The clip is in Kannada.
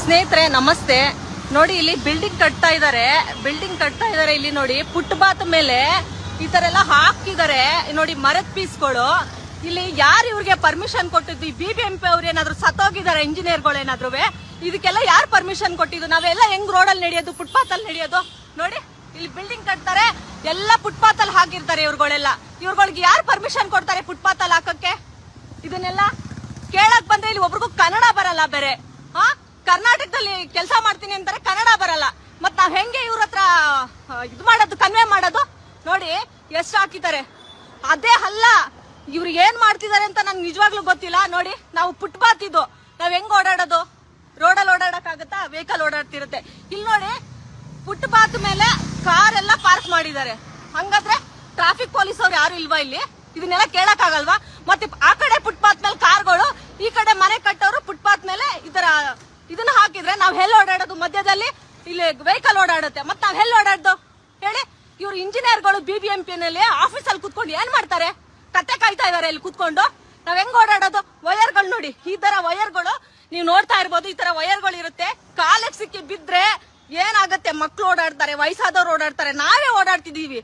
ಸ್ನೇಹಿತರೆ ನಮಸ್ತೆ. ನೋಡಿ ಇಲ್ಲಿ ಬಿಲ್ಡಿಂಗ್ ಕಟ್ತಾ ಇದಾರೆ ಇಲ್ಲಿ ನೋಡಿ. ಫುಟ್ಪಾತ್ ಮೇಲೆ ಈ ತರ ಎಲ್ಲ ಹಾಕಿದ್ದಾರೆ ನೋಡಿ, ಮರದ ಪೀಸ್ಗಳು. ಇಲ್ಲಿ ಯಾರು ಇವ್ರಿಗೆ ಪರ್ಮಿಷನ್ ಕೊಟ್ಟಿದ್ದು? ಈ BBMP ಅವ್ರು ಏನಾದ್ರು ಸತ್ತೋಗಿದ್ದಾರೆ? ಇಂಜಿನಿಯರ್ಗಳು ಏನಾದ್ರು ಇದಕ್ಕೆಲ್ಲ ಯಾರು ಪರ್ಮಿಷನ್ ಕೊಟ್ಟಿದ್ದು? ನಾವೆಲ್ಲ ಹೆಂಗ್ ರೋಡಲ್ಲಿ ನಡೆಯೋದು, ಫುಟ್ಪಾತ್ ಅಲ್ಲಿ ನಡೆಯೋದು? ನೋಡಿ ಇಲ್ಲಿ ಬಿಲ್ಡಿಂಗ್ ಕಟ್ತಾರೆ, ಎಲ್ಲ ಫುಟ್ಪಾತ್ ಅಲ್ಲಿ ಹಾಕಿರ್ತಾರೆ ಇವ್ರುಗಳಿಗೆ ಯಾರು ಪರ್ಮಿಷನ್ ಕೊಡ್ತಾರೆ ಫುಟ್ಪಾತ್ ಅಲ್ಲಿ ಹಾಕಕ್ಕೆ? ಇದನ್ನೆಲ್ಲ ಕೇಳಕ್ ಬಂದ್ರೆ ಇಲ್ಲಿ ಒಬ್ರಿಗೂ ಕನ್ನಡ ಬರಲ್ಲ. ಬೇರೆ ಕರ್ನಾಟಕದಲ್ಲಿ ಕೆಲಸ ಮಾಡ್ತೀನಿ ಅಂತಾರೆ, ಕನ್ನಡ ಬರಲ್ಲ. ಮತ್ ನಾವ್ ಹೆಂಗೆ ಇವ್ರ ಹತ್ರ ಇದು ಮಾಡೋದು, ಕನ್ವೆ ಮಾಡೋದು? ನೋಡಿ ಎಷ್ಟು ಹಾಕಿದ್ದಾರೆ. ಅದೇ ಅಲ್ಲ, ಇವ್ರಿಗೆ ಏನ್ ಮಾಡ್ತಿದ್ದಾರೆ ಅಂತ ನಂಗೆ ನಿಜವಾಗ್ಲೂ ಗೊತ್ತಿಲ್ಲ. ನೋಡಿ ನಾವು ಫುಟ್ಪಾತ್ ಇದು, ನಾವ್ ಹೆಂಗ್ ಓಡಾಡೋದು? ರೋಡಲ್ಲಿ ಓಡಾಡಕ್ ಆಗುತ್ತಾ? ವೆಹಿಕಲ್ ಓಡಾಡ್ತಿರುತ್ತೆ. ಇಲ್ಲಿ ನೋಡಿ ಫುಟ್ಪಾತ್ ಮೇಲೆ ಕಾರ್ ಎಲ್ಲ ಪಾರ್ಕ್ ಮಾಡಿದ್ದಾರೆ. ಹಂಗಾದ್ರೆ ಟ್ರಾಫಿಕ್ ಪೊಲೀಸ್ ಅವ್ರು ಯಾರು ಇಲ್ವಾ ಇಲ್ಲಿ? ಇದನ್ನೆಲ್ಲ ಕೇಳಕ್ ಆಗಲ್ವಾ? ಮತ್ತೆ ಆ ಕಡೆ ಫುಟ್ಪಾತ್ ಮೇಲೆ ಕಾರ್ಗಳು, ಈ ಕಡೆ ಮನೆ ಕಟ್ಟೋರು ಫುಟ್ಪಾತ್ ಮೇಲೆ ಇದನ್ನ ಹಾಕಿದ್ರೆ ನಾವ್ ಹೆಲ್ ಓಡಾಡೋದು? ಮಧ್ಯದಲ್ಲಿ ಇಲ್ಲಿ ವೆಹಿಕಲ್ ಓಡಾಡುತ್ತೆ, ಮತ್ ನಾವ್ ಹೆಲ್ ಓಡಾಡ್ದು ಹೇಳಿ? ಇವ್ರು ಇಂಜಿನಿಯರ್ಗಳು BBMP ನಲ್ಲಿ ಆಫೀಸ್ ಅಲ್ಲಿ ಕುತ್ಕೊಂಡು ಏನ್ ಮಾಡ್ತಾರೆ? ಕತ್ತೆ ಕಾಯ್ತಾ ಇದಾರೆ ಇಲ್ಲಿ ಕುತ್ಕೊಂಡು. ನಾವ್ ಹೆಂಗ್ ಓಡಾಡೋದು? ವಯರ್ಗಳು ನೋಡಿ, ಈ ತರ ವಯರ್ಗಳು ನೀವು ನೋಡ್ತಾ ಇರ್ಬೋದು. ಈ ತರ ವಯರ್ಗಳು ಇರುತ್ತೆ. ಕಾಲಕ್ಕೆ ಸಿಕ್ಕಿ ಬಿದ್ರೆ ಏನಾಗತ್ತೆ? ಮಕ್ಳು ಓಡಾಡ್ತಾರೆ, ವಯಸ್ಸಾದವ್ರು ಓಡಾಡ್ತಾರೆ, ನಾವೇ ಓಡಾಡ್ತಿದೀವಿ.